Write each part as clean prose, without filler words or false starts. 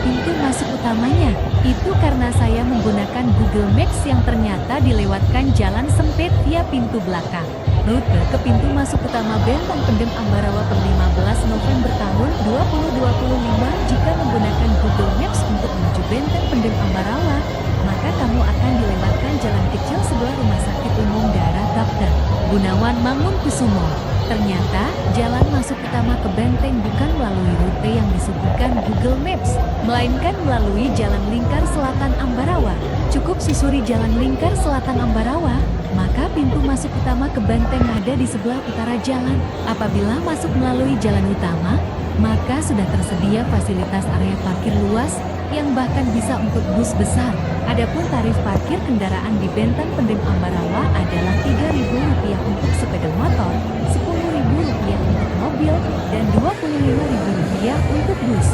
pintu masuk utamanya. Itu karena saya menggunakan Google Maps yang ternyata dilewatkan jalan sempit via pintu belakang. Rute ke pintu masuk utama Benteng Pendem Ambarawa per 15 November tahun 2025. Jika menggunakan Google Maps untuk menuju Benteng Pendem Ambarawa, maka kamu akan dilewatkan jalan kecil sebelah Rumah Sakit Umum Daerah Dr. Gunawan Mangunkusumo. Ternyata, jalan masuk utama ke benteng bukan melalui rute yang disuguhkan Google Maps, melainkan melalui Jalan Lingkar Selatan Ambarawa. Cukup susuri Jalan Lingkar Selatan Ambarawa, maka pintu masuk utama ke benteng ada di sebelah utara jalan. Apabila masuk melalui jalan utama, maka sudah tersedia fasilitas area parkir luas, yang bahkan bisa untuk bus besar. Adapun tarif parkir kendaraan di Benteng Pendem Ambarawa adalah Rp3.000 untuk sepeda motor, Rp10.000 untuk mobil, dan Rp25.000 untuk bus.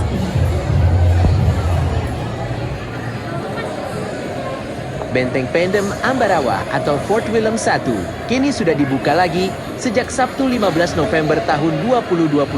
Benteng Pendem Ambarawa atau Fort Willem I kini sudah dibuka lagi sejak Sabtu 15 November tahun 2025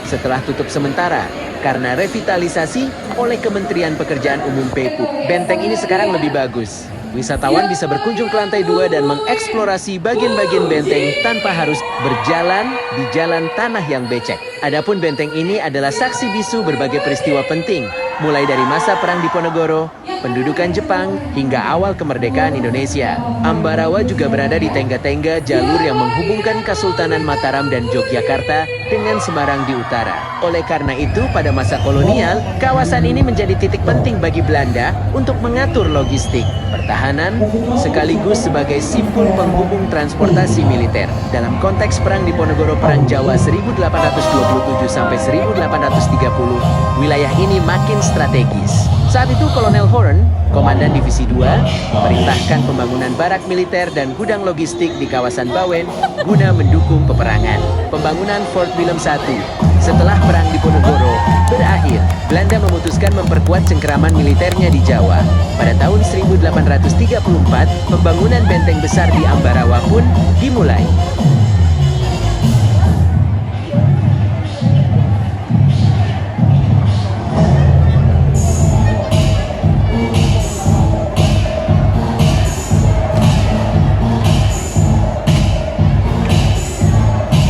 setelah tutup sementara karena revitalisasi oleh Kementerian Pekerjaan Umum PU. Benteng ini sekarang lebih bagus. Wisatawan bisa berkunjung ke lantai 2 dan mengeksplorasi bagian-bagian benteng tanpa harus berjalan di jalan tanah yang becek. Adapun benteng ini adalah saksi bisu berbagai peristiwa penting, mulai dari masa Perang Diponegoro, pendudukan Jepang, hingga awal kemerdekaan Indonesia. Ambarawa juga berada di tengga-tengga jalur yang menghubungkan Kesultanan Mataram dan Yogyakarta dengan Semarang di utara. Oleh karena itu, pada masa kolonial, kawasan ini menjadi titik penting bagi Belanda untuk mengatur logistik, pertahanan, sekaligus sebagai simpul penghubung transportasi militer. Dalam konteks Perang Diponegoro Perang Jawa 1827 sampai 1830, wilayah ini makin strategis. Saat itu Kolonel Horn, Komandan Divisi 2, memerintahkan pembangunan barak militer dan gudang logistik di kawasan Bawen guna mendukung peperangan. Pembangunan Fort Willem I setelah Perang Diponegoro berakhir, Belanda memutuskan memperkuat cengkeraman militernya di Jawa. Pada tahun 1834, pembangunan benteng besar di Ambarawa pun dimulai.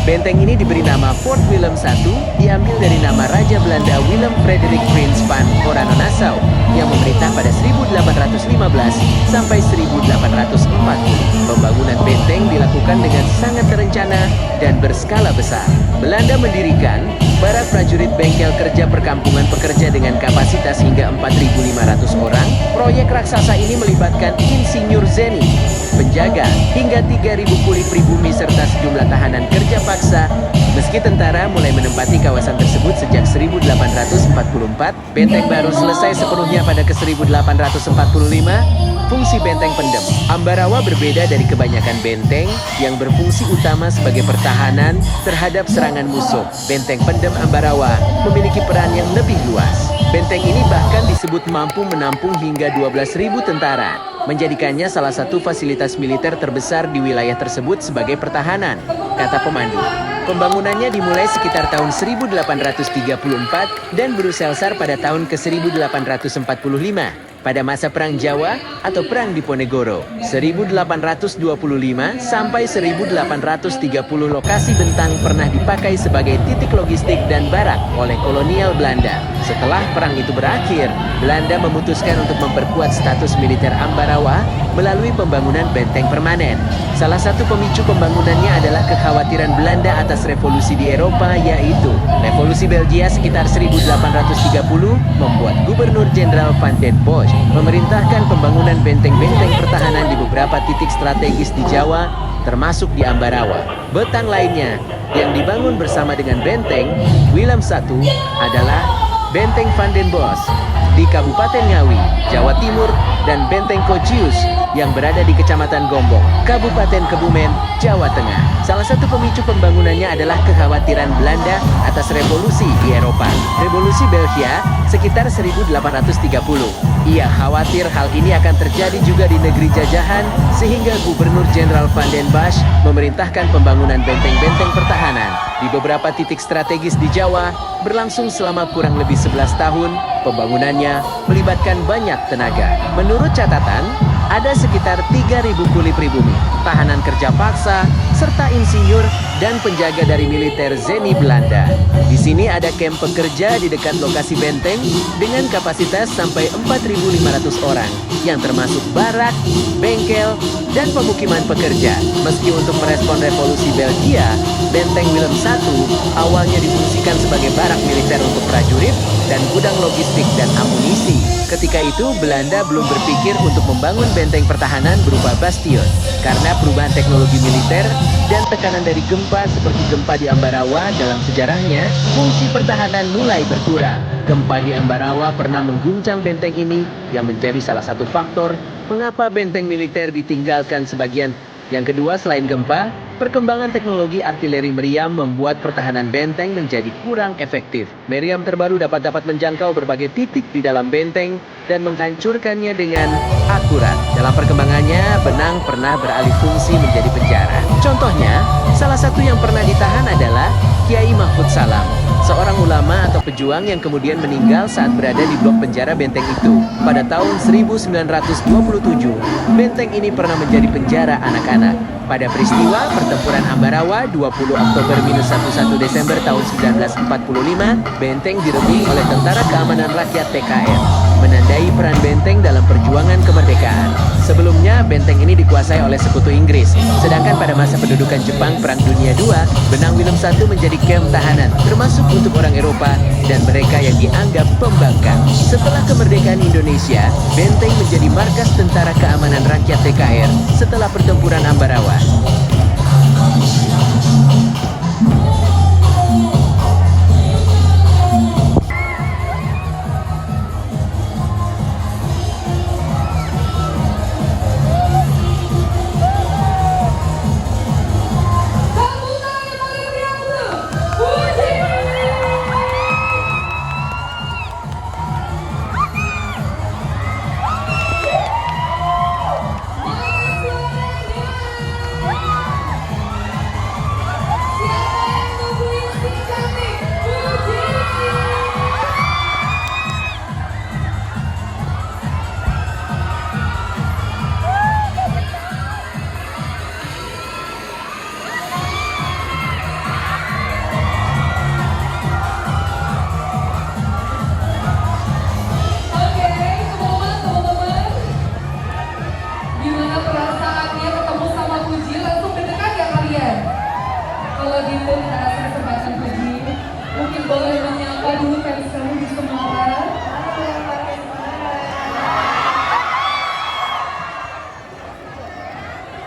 Benteng ini diberi nama Fort Willem I, diambil dari nama Raja Belanda Willem Frederik Prins van Oranje-Nassau yang memerintah pada 1815 sampai 1840. Pembangunan benteng dilakukan dengan sangat terencana dan berskala besar. Belanda mendirikan barak prajurit bengkel kerja perkampungan pekerja dengan kapasitas hingga 4.500 orang. Proyek raksasa ini melibatkan insinyur Zeni, penjaga, hingga 3.000 kuli pribumi serta sejumlah tahanan kerja paksa. Meski tentara mulai menempati kawasan tersebut sejak 1844, benteng baru selesai sepenuhnya pada ke-1845. Fungsi benteng pendem Ambarawa berbeda dari kebanyakan benteng yang berfungsi utama sebagai pertahanan terhadap serangan musuh. Benteng pendem Ambarawa memiliki peran yang lebih luas. Benteng ini bahkan disebut mampu menampung hingga 12.000 tentara, menjadikannya salah satu fasilitas militer terbesar di wilayah tersebut sebagai pertahanan, kata pemandu. Pembangunannya dimulai sekitar tahun 1834 dan berusiasar pada tahun ke-1845 pada masa Perang Jawa atau Perang Diponegoro. 1825 sampai 1830 lokasi bentang pernah dipakai sebagai titik logistik dan barak oleh kolonial Belanda. Setelah perang itu berakhir, Belanda memutuskan untuk memperkuat status militer Ambarawa melalui pembangunan benteng permanen. Salah satu pemicu pembangunannya adalah kekhawatiran Belanda atas revolusi di Eropa, yaitu Revolusi Belgia sekitar 1830 membuat Gubernur Jenderal Van den Bosch memerintahkan pembangunan benteng-benteng pertahanan di beberapa titik strategis di Jawa, termasuk di Ambarawa. Betang lainnya yang dibangun bersama dengan benteng Willem I adalah Benteng Van den Bosch di Kabupaten Ngawi, Jawa Timur, dan Benteng Kocius yang berada di Kecamatan Gombong, Kabupaten Kebumen, Jawa Tengah. Salah satu pemicu pembangunannya adalah kekhawatiran Belanda atas revolusi di Eropa. Revolusi Belgia sekitar 1830. Ia khawatir hal ini akan terjadi juga di negeri jajahan, sehingga Gubernur Jenderal Van den Bosch memerintahkan pembangunan benteng-benteng pertahanan di beberapa titik strategis di Jawa berlangsung selama kurang lebih 11 tahun Pembangunannya melibatkan banyak tenaga. Menurut catatan, ada sekitar 3.000 kuli pribumi, tahanan kerja paksa, serta insinyur dan penjaga dari militer Zeni Belanda. Di sini ada kamp pekerja di dekat lokasi benteng dengan kapasitas sampai 4.500 orang, yang termasuk barak, bengkel, dan pemukiman pekerja. Meski untuk merespon revolusi Belgia, Benteng Willem I awalnya difungsikan sebagai barak militer untuk prajurit dan gudang logistik dan amunisi. Ketika itu, Belanda belum berpikir untuk membangun benteng pertahanan berupa bastion. Karena perubahan teknologi militer dan tekanan dari gempa seperti gempa di Ambarawa dalam sejarahnya, fungsi pertahanan mulai berkurang. Gempa di Ambarawa pernah mengguncang benteng ini yang menjadi salah satu faktor mengapa benteng militer ditinggalkan sebagian. Yang kedua, selain gempa, perkembangan teknologi artileri meriam membuat pertahanan benteng menjadi kurang efektif. Meriam terbaru dapat menjangkau berbagai titik di dalam benteng dan menghancurkannya dengan akurat. Dalam perkembangannya, benang pernah beralih fungsi menjadi penjara. Contohnya, salah satu yang pernah ditahan adalah Kiai Mahfud Salam, seorang ulama atau pejuang yang kemudian meninggal saat berada di blok penjara benteng itu. Pada tahun 1927, benteng ini pernah menjadi penjara anak-anak. Pada peristiwa pertempuran Ambarawa 20 Oktober - 11 Desember tahun 1945, benteng direbut oleh Tentara Keamanan Rakyat TKR, menandai peran benteng dalam perjuangan kemerdekaan. Sebelumnya, benteng ini dikuasai oleh sekutu Inggris, sedangkan pada masa pendudukan Jepang Perang Dunia II, benang Willem I menjadi kamp tahanan, termasuk untuk orang Eropa dan mereka yang dianggap pembangkang. Setelah kemerdekaan Indonesia, benteng menjadi markas Tentara Keamanan Rakyat TKR setelah pertempuran Ambarawa.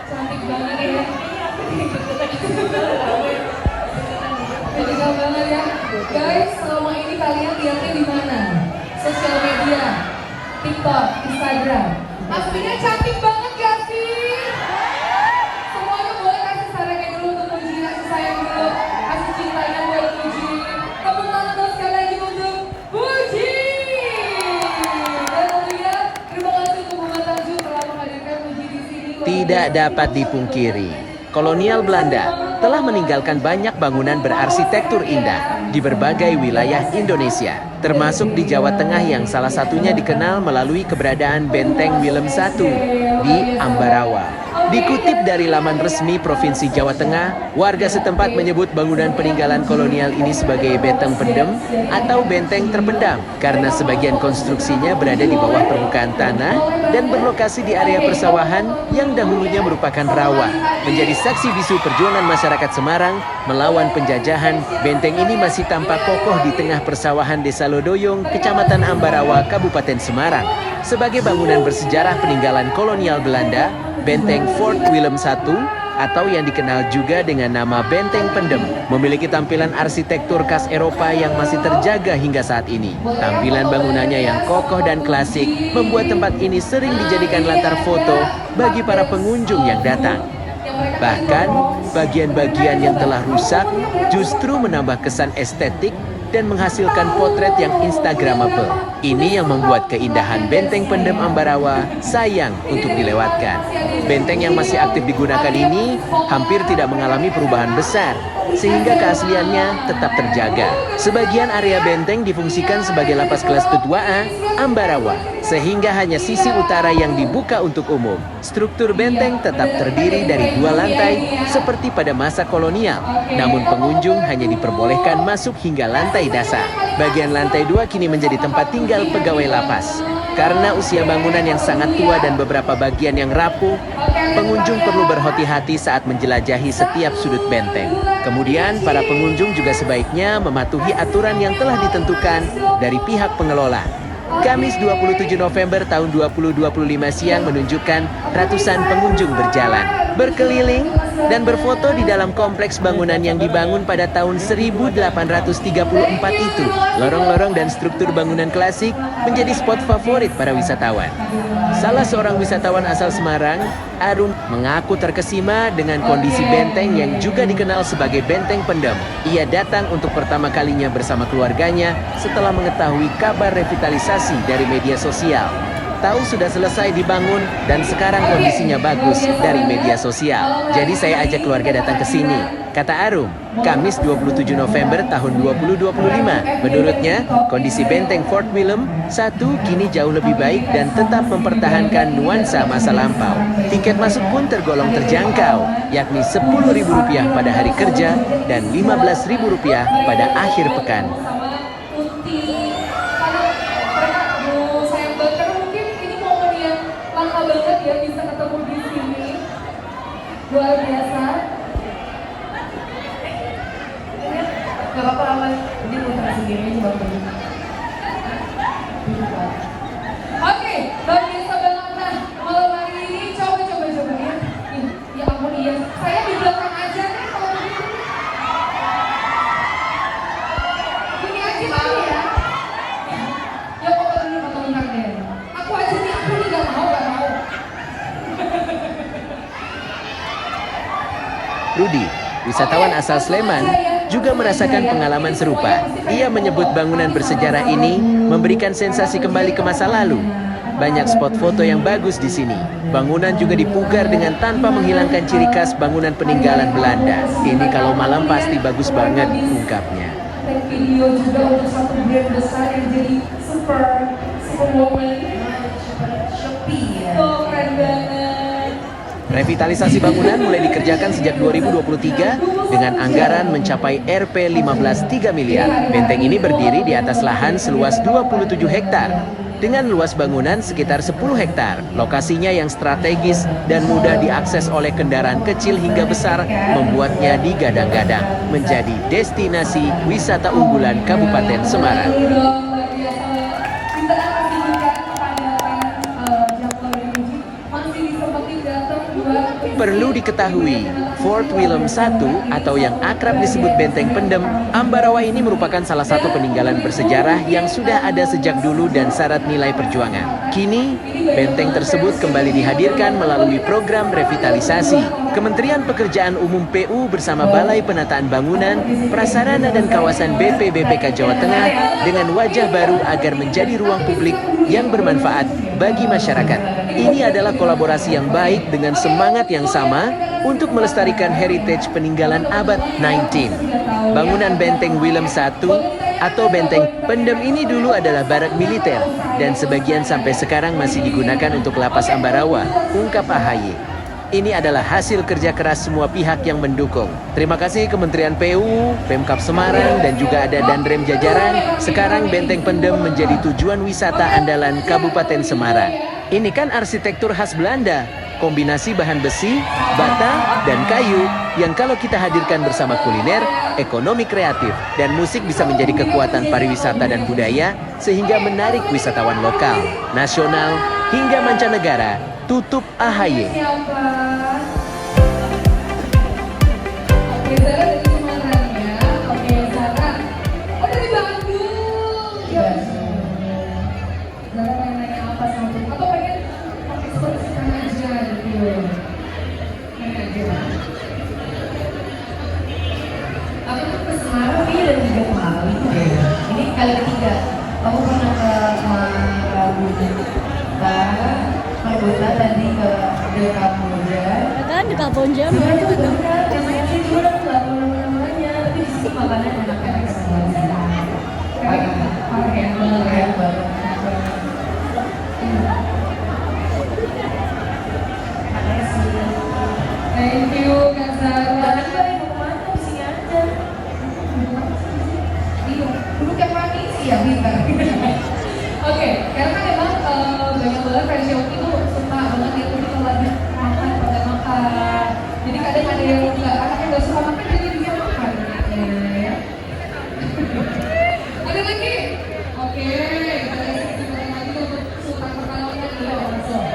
Cantik banget ya. Cantik banget ya. Guys, selama ini kalian lihatnya di mana? Sosial media, TikTok, Instagram. Aslinya cantik banget gak sih? Semuanya boleh kasih sarannya dulu untuk Puji, kasih sayang dulu, kasih cintanya buat Puji. Tepuk tangan dulu sekali lagi untuk Puji. Dan tentunya terima kasih untuk Bunga Tanjung telah menghadirkan Puji di sini. Tidak dapat dipungkiri, kolonial Belanda telah meninggalkan banyak bangunan berarsitektur indah di berbagai wilayah Indonesia, termasuk di Jawa Tengah yang salah satunya dikenal melalui keberadaan Benteng Willem I di Ambarawa. Dikutip dari laman resmi Provinsi Jawa Tengah, warga setempat menyebut bangunan peninggalan kolonial ini sebagai Beteng Pendem atau Benteng Terpendam karena sebagian konstruksinya berada di bawah permukaan tanah dan berlokasi di area persawahan yang dahulunya merupakan rawa. Menjadi saksi bisu perjuangan masyarakat Semarang melawan penjajahan, benteng ini masih tampak kokoh di tengah persawahan Desa Lodoyong, Kecamatan Ambarawa, Kabupaten Semarang. Sebagai bangunan bersejarah peninggalan kolonial Belanda, Benteng Fort Willem I atau yang dikenal juga dengan nama Benteng Pendem memiliki tampilan arsitektur khas Eropa yang masih terjaga hingga saat ini. Tampilan bangunannya yang kokoh dan klasik membuat tempat ini sering dijadikan latar foto bagi para pengunjung yang datang. Bahkan, bagian-bagian yang telah rusak justru menambah kesan estetik dan menghasilkan potret yang instagramable. Ini yang membuat keindahan Benteng Pendem Ambarawa sayang untuk dilewatkan. Benteng yang masih aktif digunakan ini hampir tidak mengalami perubahan besar. sehingga keasliannya tetap terjaga. Sebagian area benteng difungsikan sebagai lapas kelas Tutwa A, Ambarawa, sehingga hanya sisi utara yang dibuka untuk umum. Struktur benteng tetap terdiri dari 2 lantai seperti pada masa kolonial, namun pengunjung hanya diperbolehkan masuk hingga lantai dasar. Bagian lantai 2 kini menjadi tempat tinggal pegawai lapas. Karena usia bangunan yang sangat tua dan beberapa bagian yang rapuh, pengunjung perlu berhati-hati saat menjelajahi setiap sudut benteng. Kemudian, para pengunjung juga sebaiknya mematuhi aturan yang telah ditentukan dari pihak pengelola. Kamis 27 November tahun 2025 siang menunjukkan ratusan pengunjung berjalan, berkeliling, dan berfoto di dalam kompleks bangunan yang dibangun pada tahun 1834 itu. Lorong-lorong dan struktur bangunan klasik menjadi spot favorit para wisatawan. Salah seorang wisatawan asal Semarang, Arum, mengaku terkesima dengan kondisi benteng yang juga dikenal sebagai benteng pendem. Ia datang untuk pertama kalinya bersama keluarganya setelah mengetahui kabar revitalisasi dari media sosial. Tahu sudah selesai dibangun dan sekarang kondisinya bagus dari media sosial. Jadi saya ajak keluarga datang ke sini, kata Arum, Kamis 27 November tahun 2025. Menurutnya, kondisi benteng Fort William I kini jauh lebih baik dan tetap mempertahankan nuansa masa lampau. Tiket masuk pun tergolong terjangkau, yakni Rp10.000 pada hari kerja dan Rp15.000 pada akhir pekan. Banget ya bisa ketemu di sini, luar biasa. Gak apa-apa aman, ini putar sendiri coba dulu. Oke, luar biasa banget. Nah, malam hari ini coba ya. Ya ampun iya, saya di belakang aja nih kalau begitu. Gini aja dulu ya. Ya foto bentar deh. Aku aja nih, aku nih gak mau. Rudi, wisatawan asal Sleman, juga merasakan pengalaman serupa. Ia menyebut bangunan bersejarah ini memberikan sensasi kembali ke masa lalu. Banyak spot foto yang bagus di sini. Bangunan juga dipugar dengan tanpa menghilangkan ciri khas bangunan peninggalan Belanda. Ini kalau malam pasti bagus banget, ungkapnya. Take video juga untuk satu brand besar yang jadi super woman. Shopee ya. Oh, keren banget. Revitalisasi bangunan mulai dikerjakan sejak 2023 dengan anggaran mencapai Rp 15,3 miliar. Benteng ini berdiri di atas lahan seluas 27 hektar dengan luas bangunan sekitar 10 hektar. Lokasinya yang strategis dan mudah diakses oleh kendaraan kecil hingga besar membuatnya digadang-gadang menjadi destinasi wisata unggulan Kabupaten Semarang. Perlu diketahui, Fort William I atau yang akrab disebut Benteng Pendem, Ambarawa ini merupakan salah satu peninggalan bersejarah yang sudah ada sejak dulu dan syarat nilai perjuangan. Kini, benteng tersebut kembali dihadirkan melalui program revitalisasi. Kementerian Pekerjaan Umum PU bersama Balai Penataan Bangunan, Prasarana dan Kawasan BPBPK Jawa Tengah dengan wajah baru agar menjadi ruang publik yang bermanfaat bagi masyarakat. Ini adalah kolaborasi yang baik dengan semangat yang sama untuk melestarikan heritage peninggalan abad 19. Bangunan Benteng William I atau Benteng Pendem ini dulu adalah barak militer dan sebagian sampai sekarang masih digunakan untuk lapas Ambarawa, ungkap AHY. Ini adalah hasil kerja keras semua pihak yang mendukung. Terima kasih Kementerian PU, Pemkab Semarang, dan juga ada Danrem jajaran. Sekarang Benteng Pendem menjadi tujuan wisata andalan Kabupaten Semarang. Ini kan arsitektur khas Belanda, kombinasi bahan besi, bata, dan kayu yang kalau kita hadirkan bersama kuliner, ekonomi kreatif, dan musik bisa menjadi kekuatan pariwisata dan budaya sehingga menarik wisatawan lokal, nasional, hingga mancanegara. Tutup AHY. Oke, Zara dari Semarang ya. Oke, Zara. Oh, dari Bandung. Ya. Zara pengen nanya apa sama tuh? Atau pengen ekspresikan aja gitu. Pengen aja. Aku tuh ke Semarang ini udah 3 kali. Ini kali ketiga. Aku pernah ke Marbuta tadi ke Kamboja. Kan di Kamboja Namanya sih juga nggak tahu namanya. makanan enak-enak semua di sana. Keren banget. Thank you Kak Zara. Iya, dulu kayak manis ya, pintar. Oke, karena memang banyak banget friend show itu suka banget ya tuh kalau lagi makan pada makan. Jadi kadang ada yang anaknya nggak suka makan jadi dia makan. Ya. Ada lagi? Oke, kita lihat lagi untuk sultan pertanyaan dia langsung.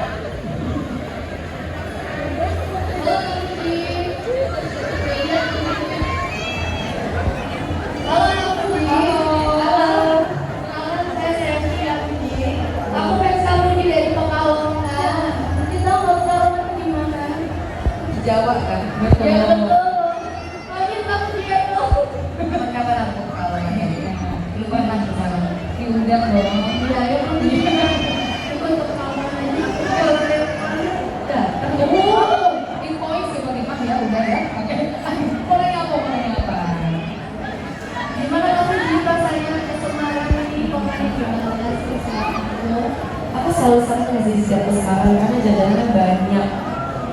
Jawa kan? Betul. Ya betul. Soalnya kamu dia tuh. Kapan aku kalau lu pernah ke sana? Diundang dong. Iya, ya kan. Ikut ke kawan aja. Datang. Invoice ya Bang Imam ya, udah ya. Oke. Mau nanya apa? Gimana kamu jumpa saya ke Semarang ini? Pokoknya gimana sih saya? Aku selalu senang sih setiap ke Semarang karena jajanannya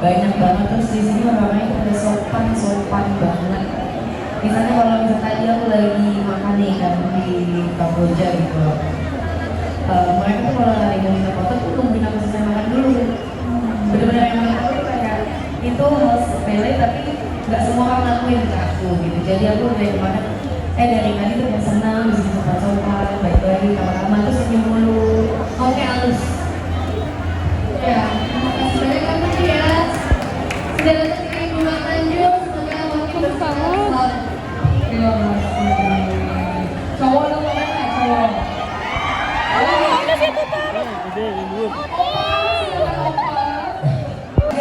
banyak banget, terus di sini orang-orangnya pada sopan banget. Misalnya kalau tadi aku lagi makan nih kan di Kamboja gitu, mereka tuh kalau lagi minta foto tuh nungguin aku selesai makan dulu. Bener-bener yang mereka tuh kayak itu hal sepele tapi nggak semua orang lakuin ke aku gitu. Jadi aku dari kemarin dari tadi tuh kayak senang bisa sopan baik lagi kamar-kamar terus senyum mulu. Oke, halus. Ya, terima kasih banyak kamu ya. Sudah datang ke Ibu Tanjung, semoga makin bersama. Terima kasih. Cowok dong, cowok. Ada situ tuh. Opa, silakan Opa.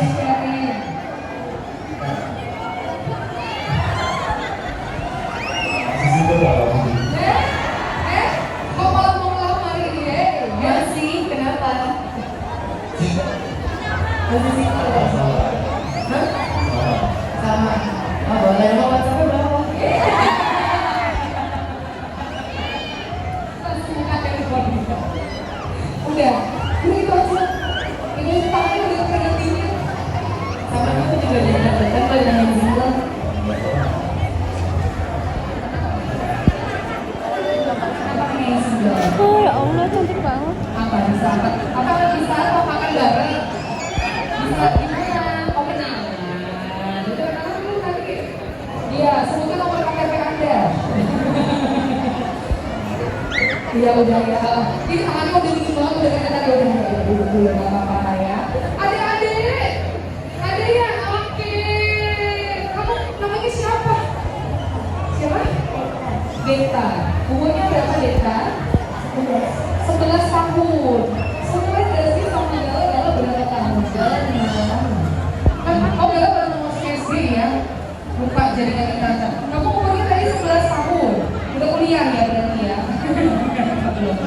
Sharing. Kok malah mau ngelamar ini Ya sih, kenapa? Masih sih Hah? Sama. Oh, boleh. Mau WhatsApp-nya berapa? Langsung buka telepon. Udah, itu aja. Ini tangannya udah pernah dingin. Sama aku juga jadi dapet kan kalau yang single. Apa yang single? Oh ya Allah, cantik banget. Apa bisa? Apa bisa? Mau makan bareng? Bisa gimana? Oh kenalan. Itu kenalan dulu nanti. Iya, sebutkan nomor KTP Anda. Iya udah ya. Ini tangannya udah dingin banget, udah kata udah dulu nggak apa-apa ya. Adik-adik, ada ya? Oke. Kamu namanya siapa? Siapa? Deta. Umurnya berapa Deta? 11 tahun. Sebenarnya dari sini sama Gala berapa tahun? Gala 5 tahun. Oh Gala baru masuk SD ya? Lupa jaringan kita. Kamu umurnya tadi 11 tahun. Udah kuliah ya berarti ya? Belum.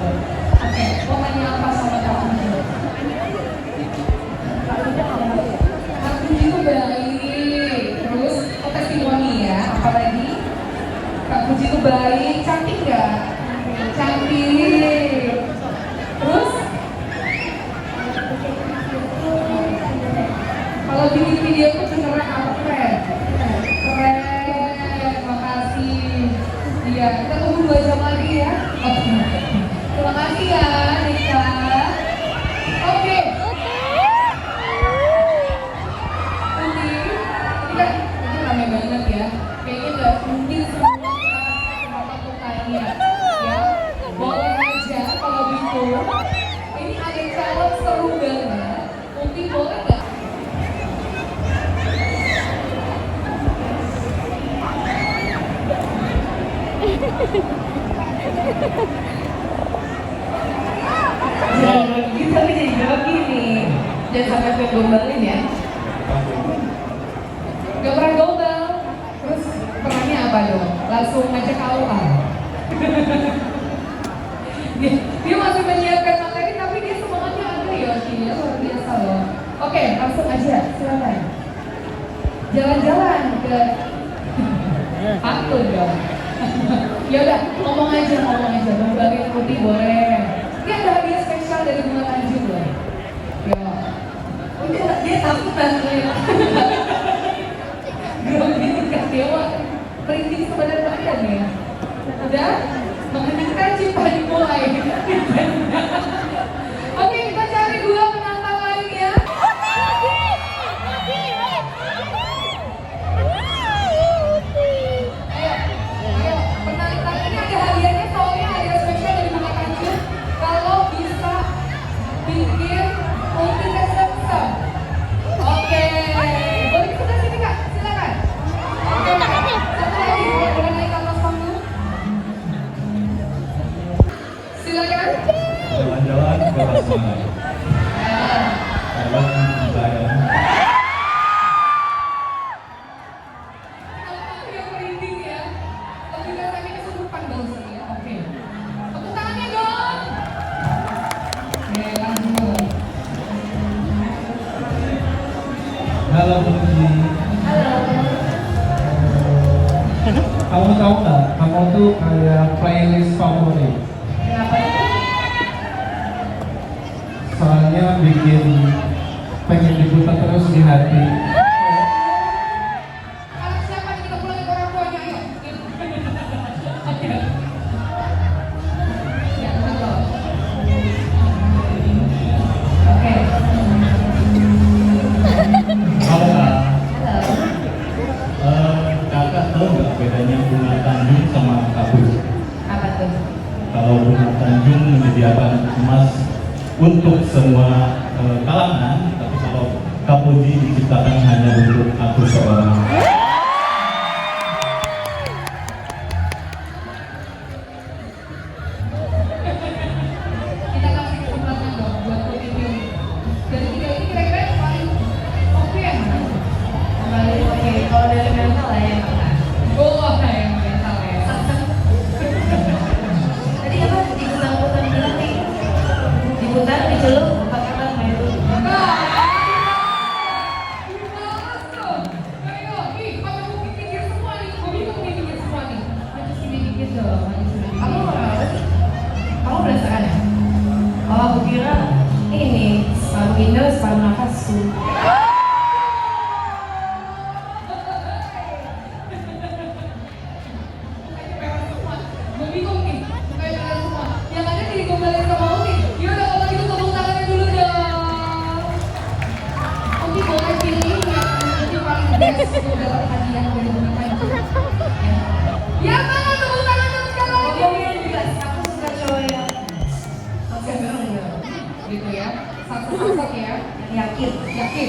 Oke, mau nanya apa sama Kak Puji? Kak Puji itu baik. Terus, testimoni ya. Apalagi? Kak Puji itu baik. Cantik nggak? Cantik. Terus? Kalau bikin video itu beneran apa keren? Keren, makasih. Iya, kita tunggu 2 jam lagi ya. Terima kasih ya, Nika. Oke. Nanti, ini rame banget ya. Kayaknya nggak mungkin semua kita mukanya. Ya, boleh aja kalau gitu. Ini ada challenge seru banget. Mungkin boleh nggak? Jangan gitu tapi jadi jawab gini. Jangan sampai gue gombalin ya. Gak pernah gombal. Terus pernahnya apa dong? Langsung ngajak KUA. dia masih menyiapkan materi tapi dia semangatnya ada ya Oki, ya luar biasa loh. Oke, langsung aja, silakan. Jalan-jalan ke pantun dong. Ya udah, ngomong aja. Berbagi yang putih boleh. Ini ada hadiah spesial dari Bunga Tanjung loh. Ya. Dia takut banget. Grogi tingkat dewa. Perintis kepada badan ya. Udah, mengeningkan cinta dimulai. Oke, kita cari dua penantang lainnya. Ayo, penantang ini ada hadiahnya, soalnya hadiah spesial dari Bunga Tanjung. Kalau bisa bikin multi-custom. Oke, boleh ke sebelah sini Kak, silakan. Oke, satu lagi, boleh naik ke atas panggung. Silakan. Jalan-jalan ke Tasman. Kalau saya Yang merinding ya. Lebih dari kesurupan bangsa ya. Oke. Tepuk tangannya dong. Oke, langsung. halo Putri. Kamu tahu nggak? Kamu tuh kayak playlist favorit. Kenapa itu? Soalnya bikin pengen diputar terus di hati. Anak siapa nih, kita pulangin ke orang tuanya, ayo. Oke. Ya, betul. Oke. Halo Kak. Halo. Kakak tahu nggak bedanya Bunga Tanjung sama Kabus? Apa tuh? Kalau Bunga Tanjung menyediakan emas untuk semua kalangan, tapi kalau Kapuji diciptakan hanya untuk aku seorang. Kita kasih kesempatan dong buat Putih pilih. Dari tiga ini kira-kira yang paling oke yang mana? Kembali oke. Kalau dari mental lah yang mana? Oh, yang mental ya. Tadi apa? Diputar-putar bilang nih. Diputar, dicelup, empat kata main itu. Nah, gimana tuh? Ayo, nih, pada mikir semua nih. Gue bingung nih mikir semua nih. Maju sini dikit dong, maju sini dikit. Kamu apa sih? Kamu berdasarkan ya? Oh, aku kira ini separuh indah, separuh nafasku. Gue bingung nih, kayak kalian semua. Yang ada jadi gombalin sama Uti. Yaudah kalau gitu tepuk tangannya dulu dong. Uti boleh pilih yang paling best untuk dapat hadiah dari Bunga Tanjung. Ya mana tepuk tangan dong sekali lagi. Ngomongin jelas, aku suka cowok yang Oke, gitu ya. Satu-satu ya. yakin. Yakin.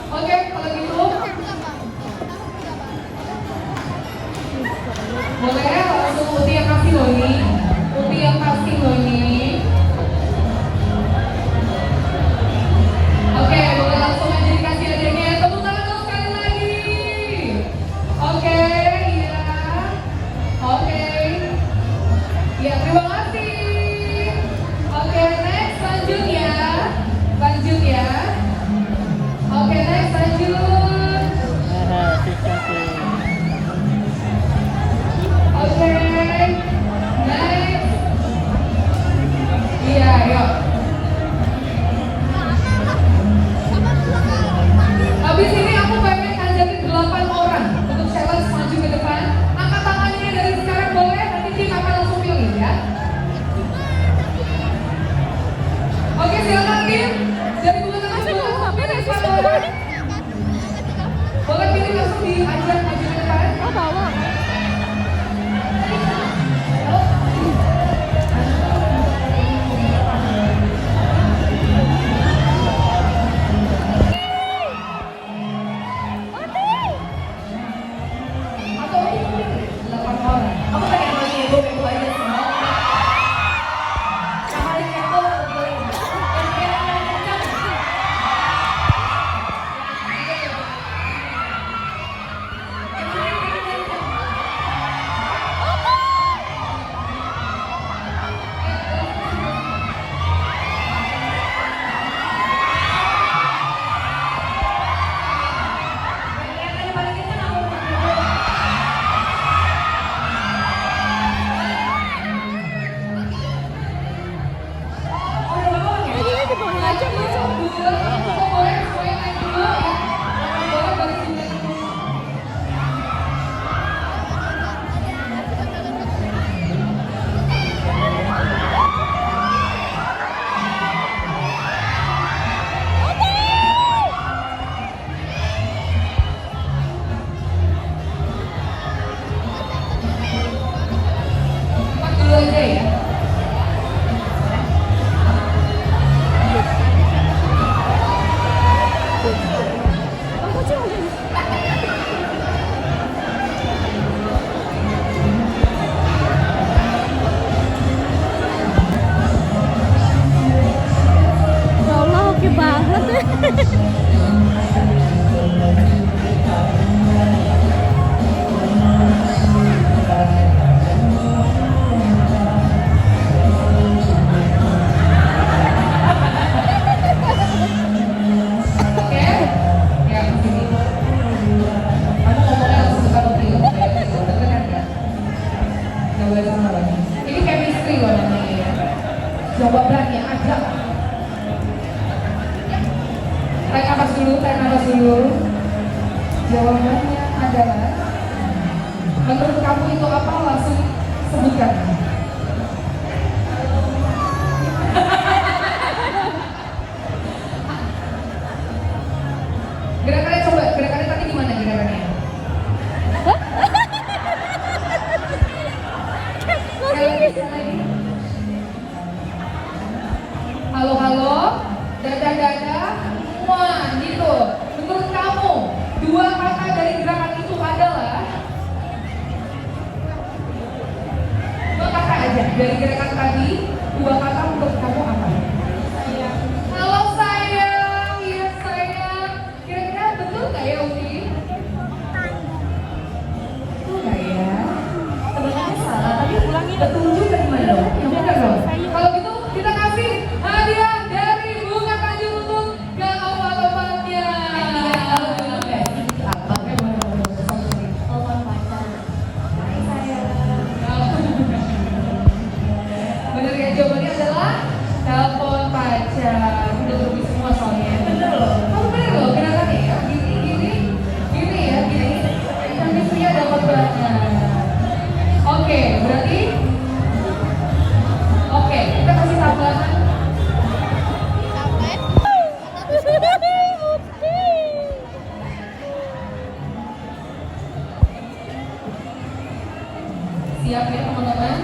Oke, kalau gitu boleh ya langsung Uti yang kasih loh ini. Uti yang kasih loh ini. Oke, boleh langsung aja dikasih hadiahnya. Tepuk tangan dong sekali lagi. Oke, iya. Oke. Ya, terima kasih. Oke, next lanjut ya. Lanjut ya. Oke, next lanjut. Oke, next. Iya, yuk. Habis ini aku pengen ngajakin 8 orang untuk challenge maju ke depan. Angkat tangannya dari sekarang boleh, nanti tim akan langsung pilih ya. Oke, silakan tim. Dari Bunga Tanjung boleh pilih 8 orang. Boleh pilih langsung diajak maju ke depan. Atau untuk pilih 8 orang. Aku pengen bagi ibu aja semua. Sama di kepo, pilih. Yang kencang. dulu, boleh semuanya naik dulu ya. Boleh balik dulu. Empat dulu aja ya. Ya Allah, oke banget ya. Oke? Ya, sini. Kamu ngomongnya langsung ke kamu Trio. Dengeran ya? Gak boleh sama lagi. Ini chemistry loh namanya ya. Jawabannya aja. Tarik nafas dulu, tarik nafas dulu. Jawabannya adalah, menurut kamu itu apa? Langsung sebutkan. Gerakannya coba, gerakannya tadi gimana gerakannya? Sekali lagi. Halo, halo, dadah, muah, gitu. Menurut kamu, dua kata dari gerakan itu adalah? Dua kata aja, dari gerakan tadi, dua kata menurut kamu apa? Halo sayang, iya sayang. Kira-kira betul nggak ya Uti? Betul nggak ya? Sebenarnya salah, tapi betul juga gimana dong? Yang benar dong? Kalau gitu kita kasih hadiah dari Bunga Tanjung untuk jawabannya. Apa? Telepon pacar. Hai sayang. Bener ya, jawabannya adalah telepon pacar. Udah lebih semua soalnya. Bener loh. Kamu bener loh gerakannya ya. Gini ya, gini. Chemistry-nya dapat banget. Oke, berarti oke, kita kasih tambahan. Siap ya teman-teman?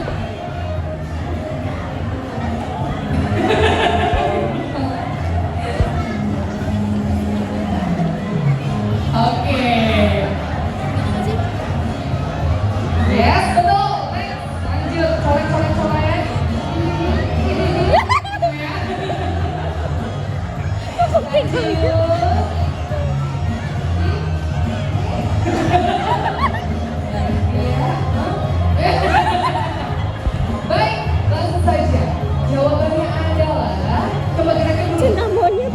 Oke. Yes, betul. Next, lanjut. Colek-colek-colek. Lanjut. Baik, langsung saja. Jawabannya adalah, coba gerakan dulu. Cinta monyet.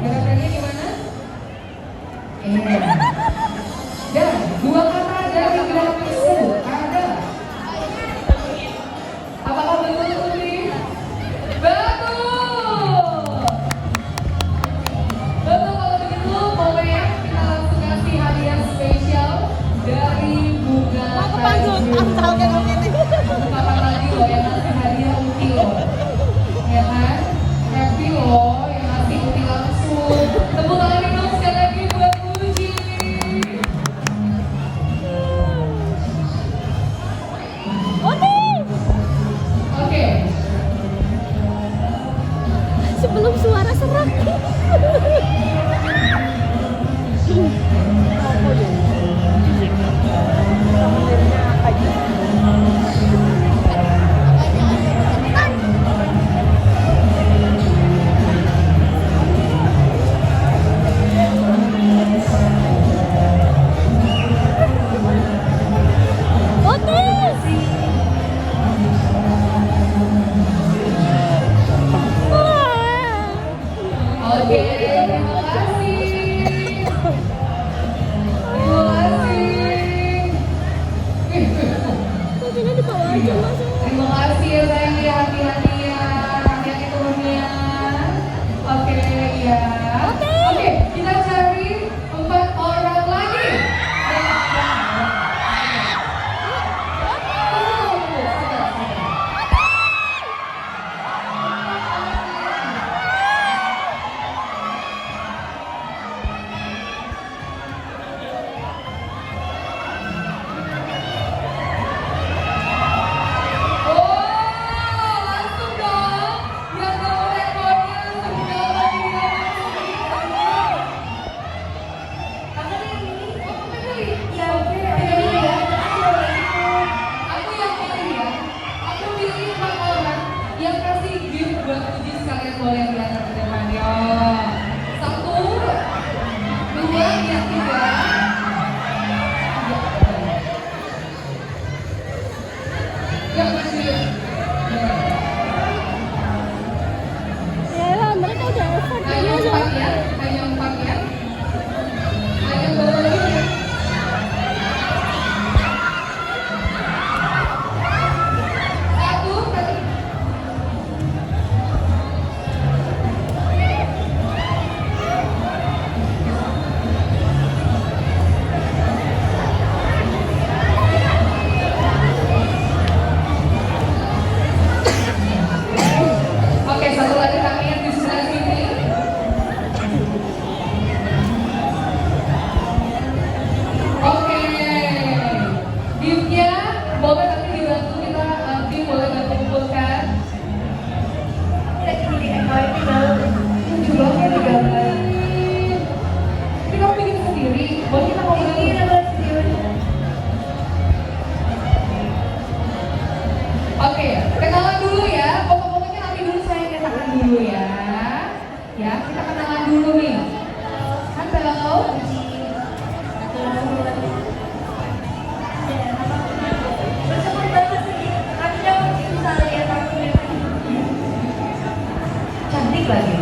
Gerakannya gimana? Iya. Dan dua kata dari gerakan tersebut adalah, apakah betul Putri? Betul. Betul, kalau begitu boleh kita langsung kasih hadiah spesial dari Bunga Tanjung. Kapan lagi loh yang ngasih hadiah Uti loh, ya kan? Happy loh yang ngasih Uti langsung. Tepuk tangan dong sekali lagi buat Uji. Oke. Sebelum suara serak. Oke, terima kasih. Terima kasih. Kucingnya dibawa aja mas. Terima kasih ya sayang ya, hati-hati ya, hati-hati turunnya. Oke, iya. boleh diantar ke depan. Yo. 1, 2, yang 3. Ya, masih. Ya lah, mereka udah effort Hanya aja. 4 ya, hanya 4 ya. Hanya boleh ya. Satu, tadi. Oke, satu lagi kami yang di sebelah sini. Oke, giftnya boleh nanti dibantu kita, tim boleh bantu kumpulkan. Lucu banget nih gambar. Ini kamu bikin sendiri, boleh kita ngobrol. Oke, kenalan dulu ya. Pokoknya nanti dulu saya katakan dulu ya. Ya, kita kenalan dulu nih. Halo. Cantik lagi.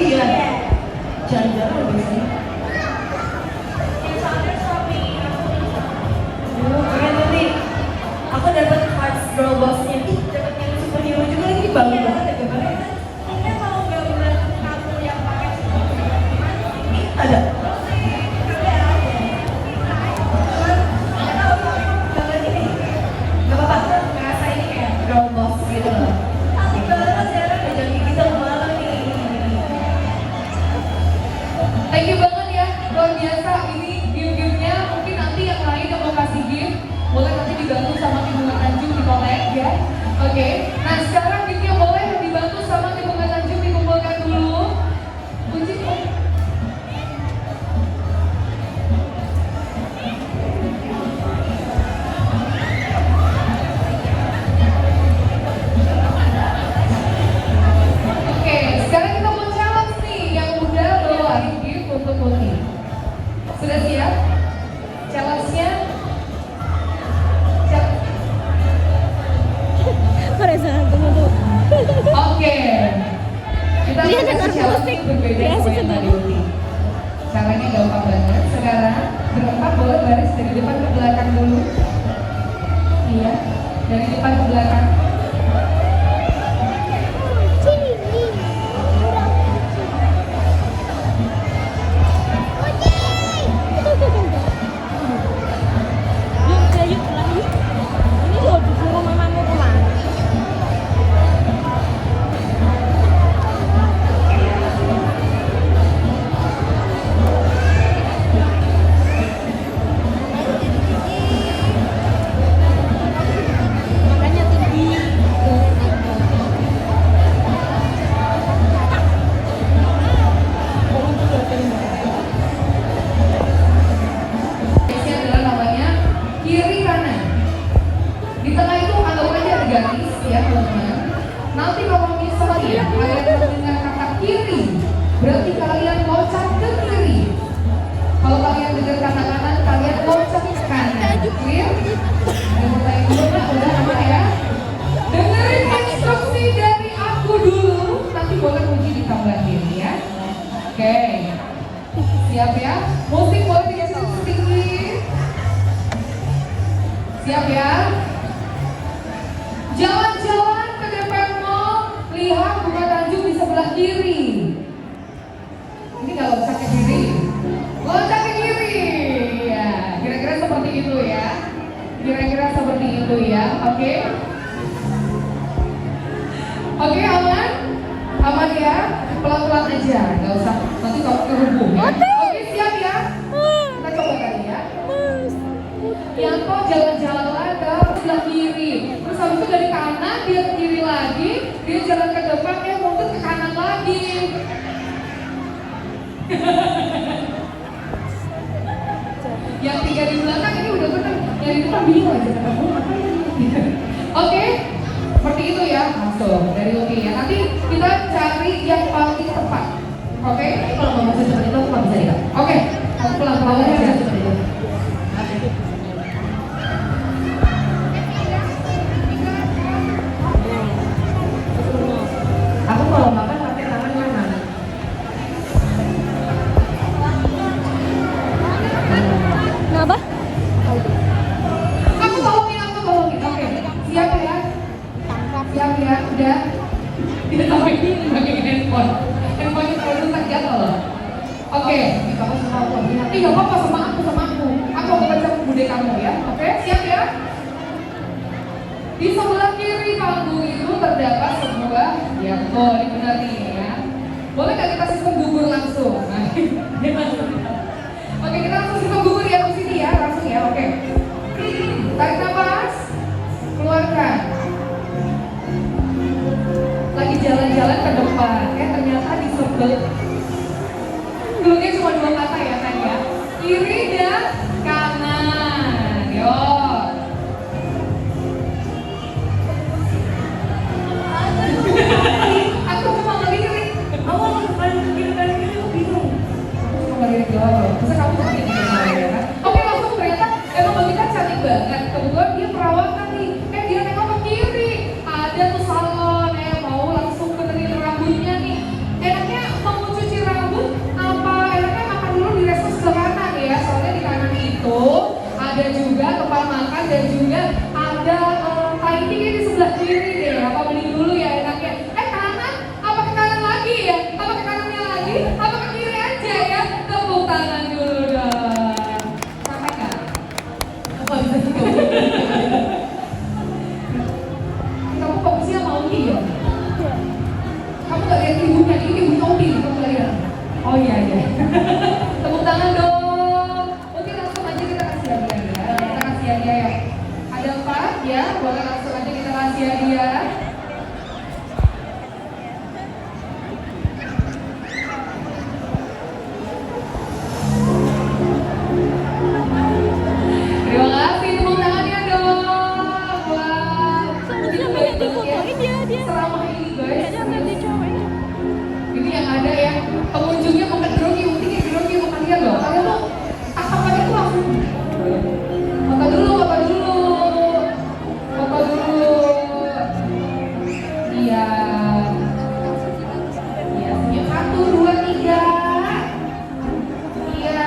Iya. Jangan-jangan lebih sih. Pengen nanti aku dapat Hearts Girl Boss-nya. Ih, dapat yang superhero juga lagi. Bagus banget ya gambarnya. Ini mau gambar kamu yang pakai ada. Gak apa-apa, ngerasa ini kayak girl boss gitu loh. Cantik banget ya, udah jadi gitu malam nih. Thank you banget ya, luar biasa. Ini gift-giftnya mungkin nanti yang lain yang mau kasih gift boleh nanti dibantu sama tim Bunga Tanjung di collect ya. Oke, nah sekarang giftnya boleh dibantu sama tim Bunga Tanjung dikumpulkan dulu. Kunci. Oke, sekarang kita mau challenge nih yang udah bawain gift untuk Putih. Sudah siap? Challenge-nya? Reza, tunggu. Oke. Kita Dia akan dengar kasih challenge musik. yang berbeda Dia sama asik yang tadi. sendiri. Caranya gampang banget. Sekarang berempat boleh baris dari depan ke belakang dulu. Iya, dari depan ke belakang. Yuk pulang yuk. Ini loh disuruh mamamu pulang. Makanya tinggi. Ini adalah namanya kiri kanan. Di tengah itu anggap aja ada garis ya teman-teman. Nanti kalau misalnya kalian mendengar kata kiri, berarti kalian loncat ke kiri. Kalau kalian dengar kata kanan, kalian loncat ke kanan. Clear? Udah mulai dulu Mbak, udah aman ya. Dengerin instruksi dari aku dulu, nanti boleh kunci ditambahin ya. Oke. Siap ya? Musik boleh dikasih sedikit. Siap ya? Jalan-jalan ke depan mall, lihat Bunga Tanjung di sebelah kiri. Ini nggak loncat ke kiri, loncat ke kiri. Ya, kira-kira seperti itu ya. Kira-kira seperti itu ya. Oke? Oke, aman? Aman ya? Pelan-pelan aja, nggak usah nanti kalau kerubung ya. Oke, siap ya? Kita coba kali ya. Yanto jalan-jalan ke sebelah kiri. Terus habis itu dari kanan dia ke kiri lagi, dia jalan ke depan, mundur ke kanan lagi. Yang 3 di belakang ini udah bener. Yang di depan bingung aja kata gue ngapain ini. Oke, seperti itu ya. Langsung dari Lucky ya. Nanti kita cari yang paling tepat. Oke? Kalau nggak bisa seperti itu, aku nggak bisa ya. Oke. Pelan-pelan aja. Seperti itu. Aku kalau makan pakai tangan kanan. Kenapa? Aku tolongin. Oke. Siap ya? Siap ya? Udah? Tidak tahu ini pakai handphone. Handphone terlalu rusak jatuh loh. Oke. Kamu sama aku lihat. Nggak apa-apa sama aku. Aku akan baca bude kamu ya. Oke? Siap ya? Di sebelah kiri panggung itu terdapat sebuah ya, oh ini benar nih ya. Boleh nggak kita sistem gugur langsung? Nah, oke, kita langsung sistem gugur ya di sini ya, langsung ya. Oke. Tarik nafas, keluarkan. Lagi jalan-jalan ke depan, ternyata disebut. Dulunya cuma 2 kata ya kan ya. Kiri dan kanan. Yo. Aku cuma ngelirik. Awal paling kiri aku bingung. Aku cuma ngelirik doang. Masa kamu tuh gitu ya kan? Oke, langsung ternyata emang Monica cantik banget. Kebetulan dia perawatan nih. Dia nengok ke kiri. Ada tuh salon. Mau langsung benerin rambutnya nih. Enaknya mau cuci rambut apa? Enaknya makan dulu di resto sebelah kanan ya. Soalnya di kanan itu ada juga tempat makan dan juga ada Thai tea di sebelah kiri deh. Apa beli dulu ya enaknya? Kanan? Apa ke kanan lagi ya? Apa ke kanannya lagi? Apa ke kiri aja ya? Tepuk tangan dulu dong. Sampai nggak? Apa bisa gitu? Kamu fokusnya mau ya? Kamu nggak lihat ibunya? Ini ibunya Obi, kamu nggak lihat? Oh iya. Tepuk tangan dong. Oke, langsung aja kita kasih hadiah ya. Kita kasih hadiah ya. Ada 4 ya, boleh langsung aja kita kasih hadiah. Terima kasih, tepuk tangannya dong. Wah, Seharusnya itu minta baik banget ya. difotoin dia. Seramah ini guys. Kayaknya nanti cowoknya. Ini yang ada ya, pengunjungnya makan grogi, mungkin grogi mau kalian loh. Kalian tuh takapannya tuh langsung. Foto dulu. Iya. Iya, senyum 1, 2, 3. Iya.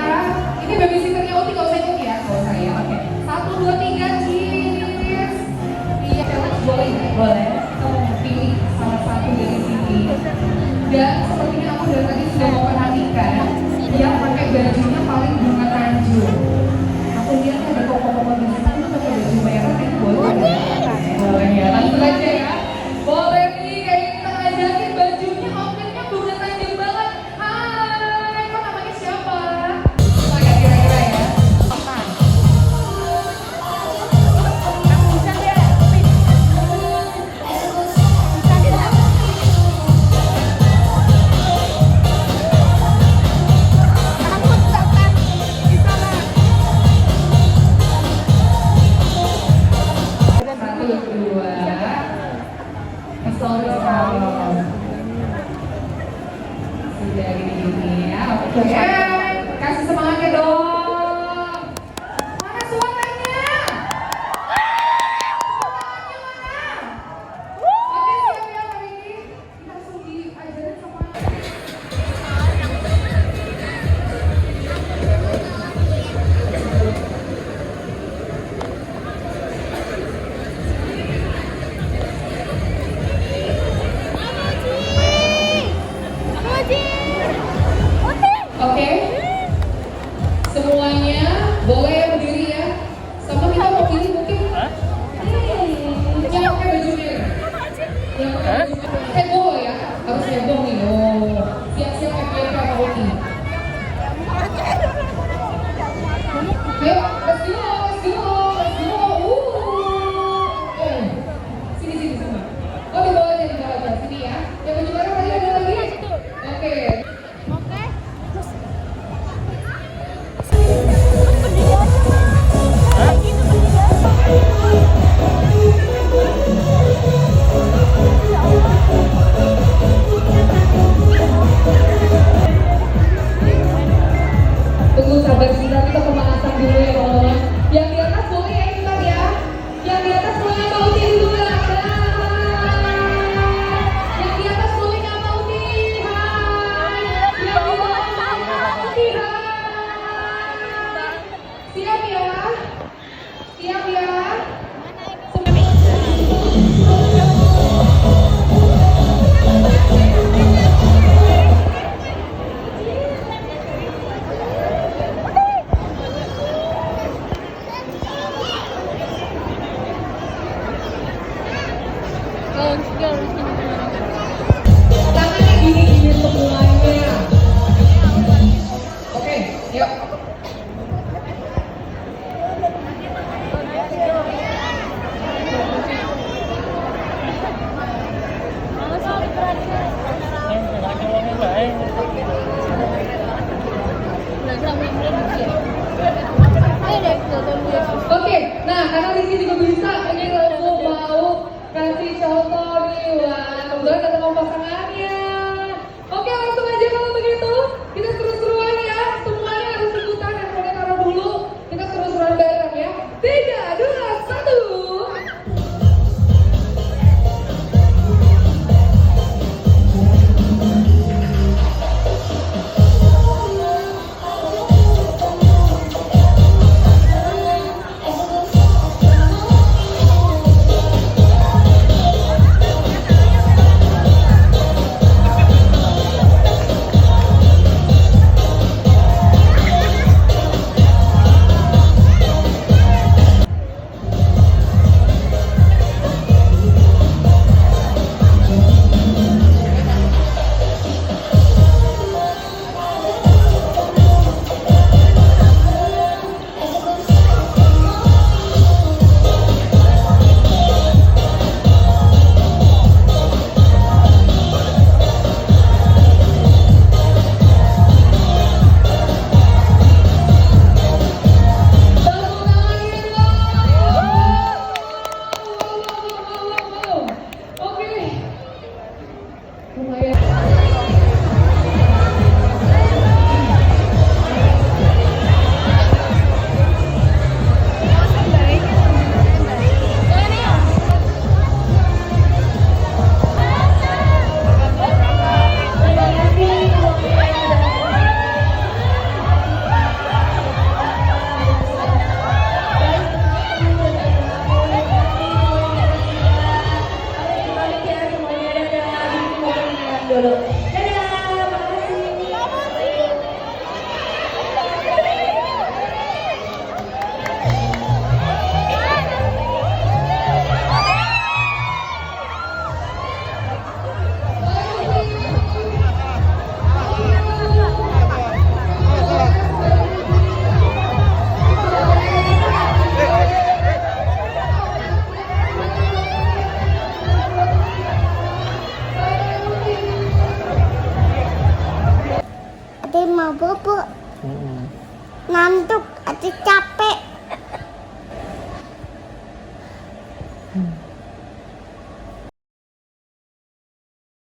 Ini babysitternya Oti, nggak usah ikut ya, nggak usah ya. Oke. 1, 2, 3, cheers. Iya, challenge boleh nggak? Boleh. Kamu pilih salah satu dari sini. Dan sepertinya aku dari tadi sudah memperhatikan yang pakai bajunya paling bunga Tanjung. Aku lihat ada koko-koko di situ tuh pakai baju merah, itu boleh nggak? Boleh ya, langsung aja ya. Boleh nih, kayak kita ngajakin bajunya, outfitnya bunga Tanjung banget. Hai, kok namanya siapa? Oh ya, kira-kira ya. siap ya? Siap ya? Tangannya gini-gini semuanya. Oke, yuk. Oke, nah karena Rizky juga bisa, ini aku mau kasih contoh nih. Wah, kebetulan ada mau pasangannya. Oke, langsung aja kalau begitu. Kita seru-seruan ya. Semuanya harus ikutan, yang mau taruh dulu. Kita seru-seruan bareng ya. 3, 2, 1. Ade mau bobo, ngantuk, ade capek.